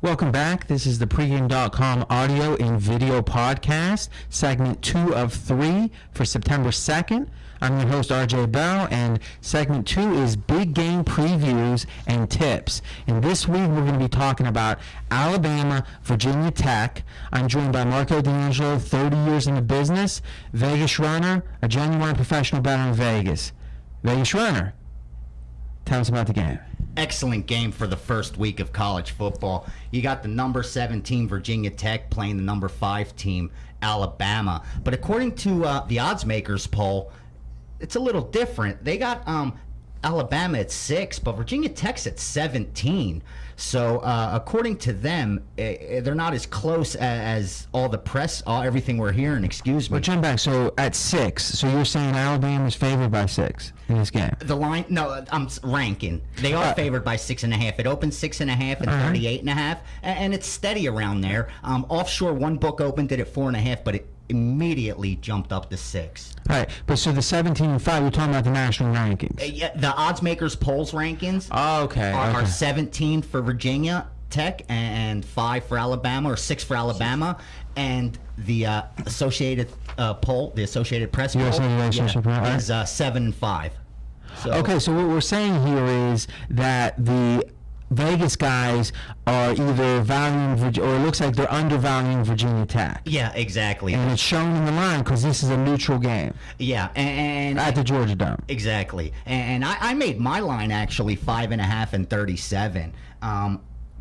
Welcome back. This is the pregame.com audio and video podcast, segment 2 of 3 for September 2nd. I'm your host, RJ Bell, and segment 2 is big game previews and tips. And this week, we're going to be talking about Alabama, Virginia Tech. I'm joined by Marco D'Angelo, 30 years in the business, Vegas runner, a genuine professional bettor in Vegas. Vegas runner, tell us about the game. Excellent game for the first week of college football. You got the number 7 team, Virginia Tech, playing the number 5 team, Alabama. But according to the odds makers poll, it's a little different. They got Alabama at 6, but Virginia Tech's at 17. So according to them, they're not as close as all the press, everything we're hearing. Excuse me. But jump back. So at 6, so you're saying Alabama's favored by 6 in this game? The line, no, I'm ranking. They are favored by 6.5. It opened 6.5 and 38.5, and it's steady around there. Offshore, one book opened it at 4.5, but it immediately jumped up to 6. All right, but so the 17 and 5, we're talking about the national rankings. Yeah, the odds makers polls rankings are 17 for Virginia Tech and 5 for Alabama, or 6 for Alabama, and the Associated poll, the Associated Press poll, is 7 and 5. So, okay, so what we're saying here is that the Vegas guys are either valuing, or it looks like they're undervaluing Virginia Tech. Yeah, exactly. And it's shown in the line because this is a neutral game. Yeah, and at the Georgia Dome. Exactly. And I made my line actually 5.5 and 37.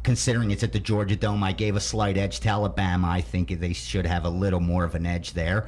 Considering it's at the Georgia Dome, I gave a slight edge to Alabama. I think they should have a little more of an edge there.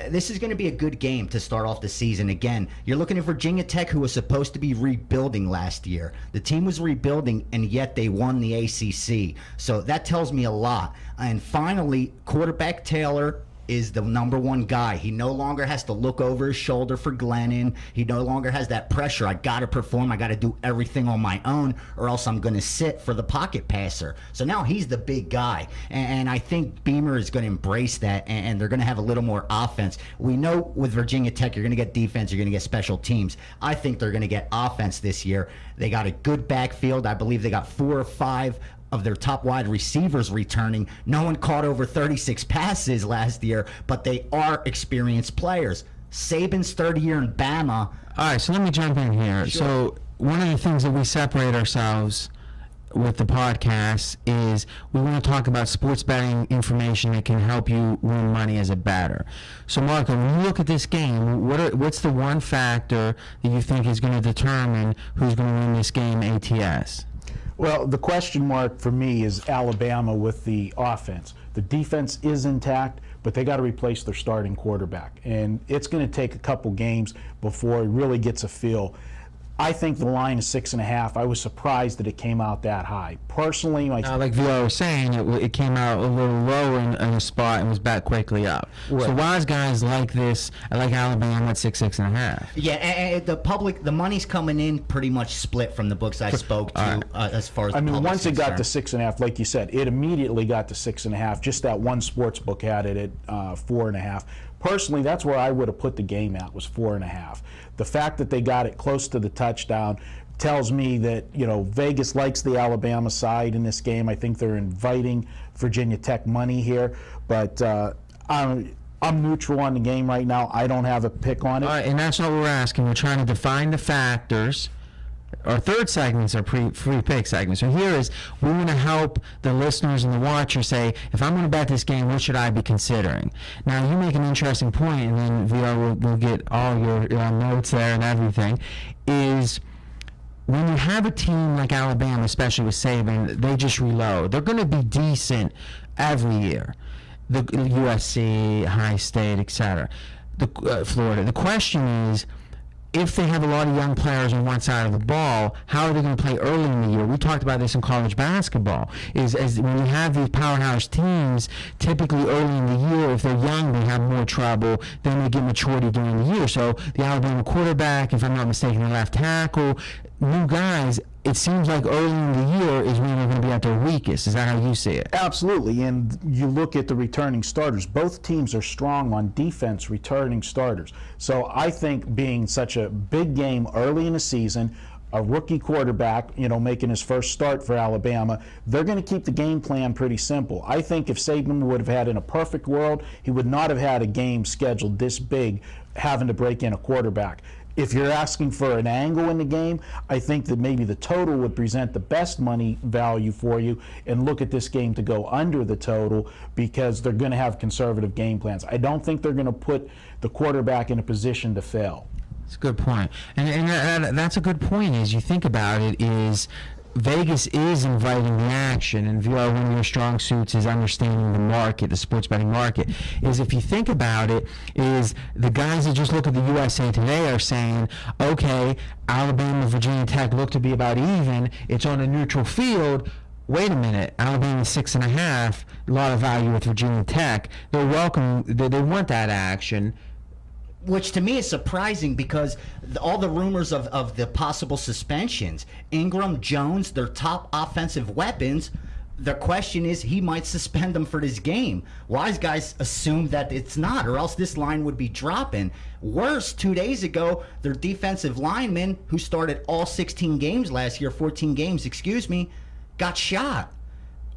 This is going to be a good game to start off the season. Again, you're looking at Virginia Tech, who was supposed to be rebuilding last year. The team was rebuilding, and yet they won the ACC. So that tells me a lot. And finally, quarterback Taylor is the number 1 guy. He no longer has to look over his shoulder for Glennon. He no longer has that pressure. I got to perform. I got to do everything on my own, or else I'm going to sit for the pocket passer. So now he's the big guy. And I think Beamer is going to embrace that, and they're going to have a little more offense. We know with Virginia Tech, you're going to get defense, you're going to get special teams. I think they're going to get offense this year. They got a good backfield. I believe they got 4 or 5 of their top wide receivers returning. No one caught over 36 passes last year, but they are experienced players. Saban's 30 year in Bama. All right, so let me jump in here. Sure. So one of the things that we separate ourselves with the podcast is we want to talk about sports betting information that can help you win money as a bettor. So Marco, when you look at this game, what's the one factor that you think is going to determine who's going to win this game ATS? Well, the question mark for me is Alabama with the offense. The defense is intact, but they got to replace their starting quarterback. And it's going to take a couple games before it really gets a feel. I think the line is 6.5. I was surprised that it came out that high. Personally, like VR was saying, it came out a little lower in a spot and was back quickly up. Right. So wise guys like this, I like Alabama at 6.5. Yeah, and the money's coming in pretty much split from the books I spoke to as far as. I mean, once it got to 6.5, like you said, it immediately got to 6.5. Just that one sports book had it at 4.5. Personally, that's where I would have put the game at, was 4.5. The fact that they got it close to the touchdown tells me that, Vegas likes the Alabama side in this game. I think they're inviting Virginia Tech money here, but I'm neutral on the game right now. I don't have a pick on it. All right, and that's what we're asking. We're trying to define the factors. Our third segments are free pick segments. So here is, we want to help the listeners and the watchers say, if I'm going to bet this game, what should I be considering? Now, you make an interesting point, and then VR will get all your notes there and everything, is when you have a team like Alabama, especially with Saban, they just reload. They're going to be decent every year. The USC, High State, etc. Florida. The question is, if they have a lot of young players on one side of the ball, how are they going to play early in the year? We talked about this in college basketball. As when you have these powerhouse teams, typically early in the year, if they're young, they have more trouble. Then they get maturity during the year. So the Alabama quarterback, if I'm not mistaken, the left tackle, new guys, it seems like early in the year is when they're going to be at their weakest. Is that how you see it? Absolutely, and you look at the returning starters. Both teams are strong on defense returning starters. So I think being such a big game early in the season, a rookie quarterback, making his first start for Alabama. They're going to keep the game plan pretty simple. I think if Saban would have had in a perfect world, he would not have had a game scheduled this big, having to break in a quarterback. If you're asking for an angle in the game, I think that maybe the total would present the best money value for you, and look at this game to go under the total, because they're going to have conservative game plans. I don't think they're going to put the quarterback in a position to fail. That's a good point. And that's a good point. As you think about it, is Vegas is inviting the action, and VR, one of your strong suits is understanding the market, the sports betting market. Is, if you think about it, is the guys that just look at the USA Today are saying, okay, Alabama, Virginia Tech look to be about even. It's on a neutral field. Wait a minute, Alabama 6.5, a lot of value with Virginia Tech. They're welcome. They want that action. Which to me is surprising, because all the rumors of the possible suspensions, Ingram, Jones, their top offensive weapons, the question is, he might suspend them for this game. Wise guys assume that it's not, or else this line would be dropping. Worse, 2 days ago, their defensive lineman, who started all 16 games last year, 14 games, got shot.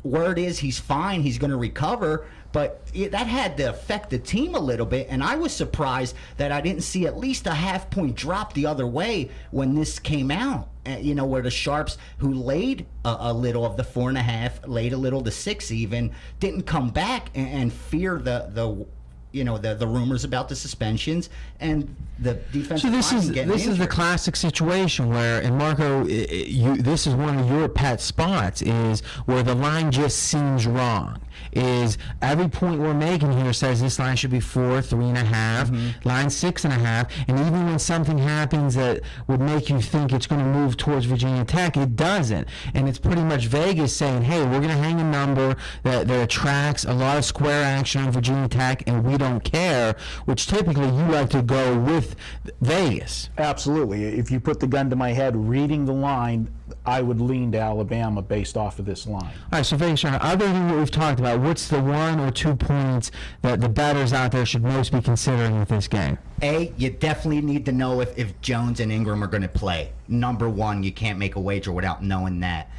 Word is he's fine, he's going to recover, but that had to affect the team a little bit, and I was surprised that I didn't see at least a half-point drop the other way when this came out. Where the Sharps, who laid a little of the 4.5, laid a little to 6 even, didn't come back and fear the rumors about the suspensions and the defensive line getting injured. This is the classic situation where, and Marco, this is one of your pet spots, is where the line just seems wrong. Is every point we're making here says this line should be 4, 3.5, line 6.5, and even when something happens that would make you think it's going to move towards Virginia Tech, it doesn't. And it's pretty much Vegas saying, hey, we're going to hang a number that attracts a lot of square action on Virginia Tech, and we don't care, which typically you like to go with Vegas. Absolutely. If you put the gun to my head, reading the line, I would lean to Alabama based off of this line. All right, so Vegas, other than what we've talked about, what's the 1 or 2 points that the bettors out there should most be considering with this game? A, you definitely need to know if Jones and Ingram are going to play. Number one, you can't make a wager without knowing that.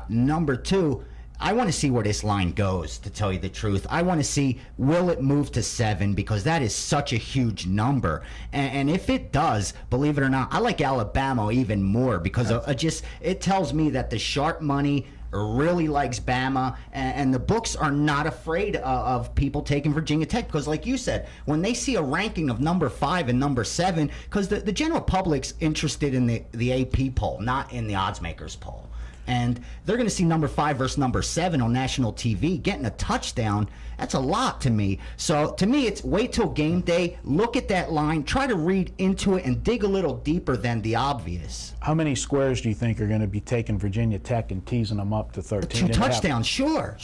Number two, I want to see where this line goes, to tell you the truth. I want to see, will it move to 7, because that is such a huge number. And if it does, believe it or not, I like Alabama even more, because it tells me that the sharp money really likes Bama, and the books are not afraid of people taking Virginia Tech, because like you said, when they see a ranking of number 5 and number 7, because the general public's interested in the AP poll, not in the odds makers poll. And they're going to see number 5 versus number 7 on national TV getting a touchdown. That's a lot to me. So to me, it's wait till game day, look at that line, try to read into it, and dig a little deeper than the obvious. How many squares do you think are going to be taking Virginia Tech and teasing them up to 13? 2 touchdowns, sure.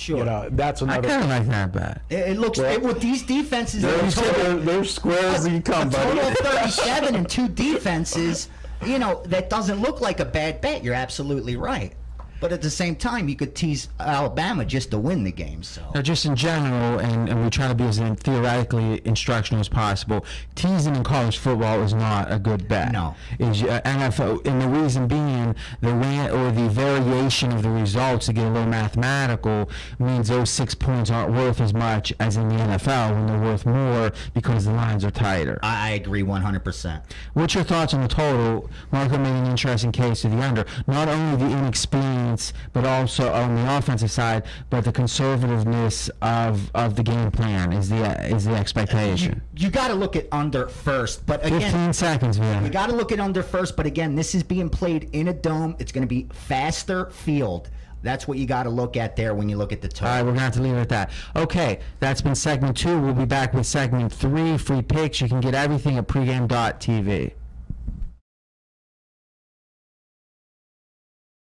That's I another. kind of like that bet. It looks with these defenses. There's squares that you come, a total buddy. of 37 and 2 defenses. That doesn't look like a bad bet. You're absolutely right. But at the same time, you could tease Alabama just to win the game. So Now, just in general, and we try to be as theoretically instructional as possible, teasing in college football is not a good bet. No. Is NFL, and the reason being the variation of the results to get a little mathematical means those 6 points aren't worth as much as in the NFL, when they're worth more because the lines are tighter. I agree 100%. What's your thoughts on the total? Marco made an interesting case to the under. Not only the inexperience, but also on the offensive side, but the conservativeness of the game plan is the expectation. You got to look at under first, but again, 15 seconds, man. you got to look at under first. But again, this is being played in a dome. It's going to be faster field. That's what you got to look at there when you look at the total. All right, we're going to have to leave it at that. Okay, that's been segment 2. We'll be back with segment 3, free picks. You can get everything at pregame.tv.